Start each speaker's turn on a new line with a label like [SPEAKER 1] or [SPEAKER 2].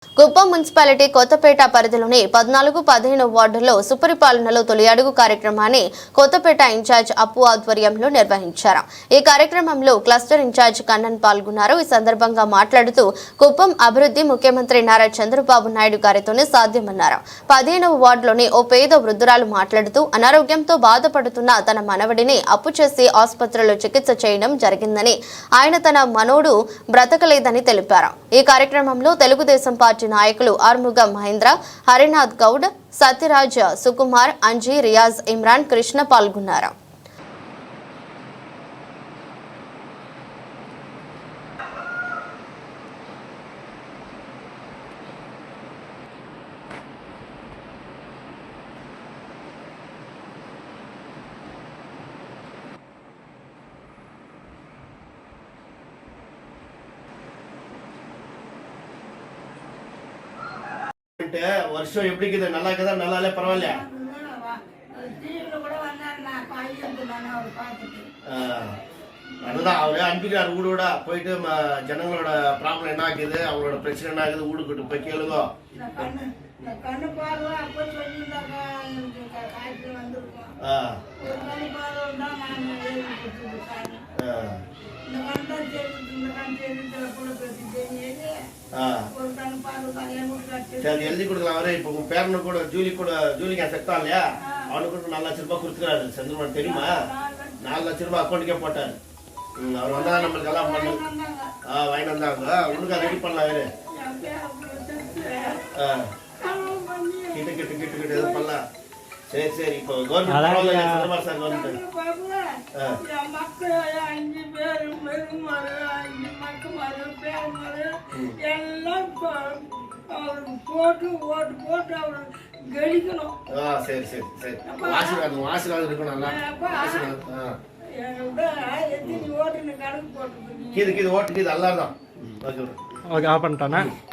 [SPEAKER 1] Kuppam municipality Kothapeta పరిధిలోని 14-15 వార్డుల్లో సుపరిపాలనలో తొలి అడుగు కార్యక్రమాన్ని కొత్తపేట ఇన్ఛార్జ్ అప్పు ఆధ్వర్యంలో నిర్వహించారు. ఈ కార్యక్రమంలో క్లస్టర్ ఇన్ఛార్జ్ కన్నన్ పాల్గొన్నారు. ఈ సందర్భంగా మాట్లాడుతూ కుప్పం అభివృద్ధి ముఖ్యమంత్రి నారా చంద్రబాబు నాయుడు గారితోనే సాధ్యమన్నారు. 15వ వార్డులోని ఓ పేద వృద్ధురాలు మాట్లాడుతూ అనారోగ్యంతో బాధపడుతున్న తన మనవడిని అప్పు చేసి ఆసుపత్రిలో చికిత్స చేయడం జరిగిందని, ఆయన తన మనోడు బ్రతకలేదని తెలిపారు. ఈ కార్యక్రమంలో తెలుగుదేశం పార్టీ నాయకులు ఆర్ముగం మహేంద్ర, హరినాథ్ గౌడ్, సత్యరాజ్, సుకుమార్, అంజీ, రియాజ్, ఇమ్రాన్, కృష్ణ పాల్గొన్నారు.
[SPEAKER 2] வருஷம் எப்படி இருக்குது? நல்லா இருக்குதா? நல்லாலே பரவாயில்லையா? அதுதான் அவரே அனுப்பிக்கிறார். வீடு வீடா போயிட்டு ஜனங்களோட ப்ராப்ளம் என்ன ஆகுது, அவங்களோட பிரச்சனை என்ன ஆகுது வீடுக்கிட்டு போய் கேளுங்க. சரி, எழுதி கொடுக்கலாம். அவரே இப்போ உங்க பேரனு கூட ஜூலிக்கு செத்தா இல்லையா, அவனுக்கு கூட 4 லட்சம் ரூபாய் கொடுத்துக்கிறாரு. சந்திரமன் தெரியுமா? 4 லட்சம் ரூபாய் அக்கௌண்ட்டுக்கே போட்டாரு. அவர் வந்தாதான் நம்மளுக்கு எல்லாம் பண்ணு வாங்கி வந்தாங்க. உனக்கு ரெடி பண்ணலாம். அவரு கிட்ட எதுவும் பண்ணலாம். சரி சரி, இப்போ கவர்மெண்ட் சார் கவர்மெண்ட் சரி சரி சரி, ஆசீர்வாதம் இருக்கணும். நல்லா ஆசீர்வாதம். கீது ஓட்டுக்கு இது எல்லாரும் தான். Okay, off பண்ணிட்டானே.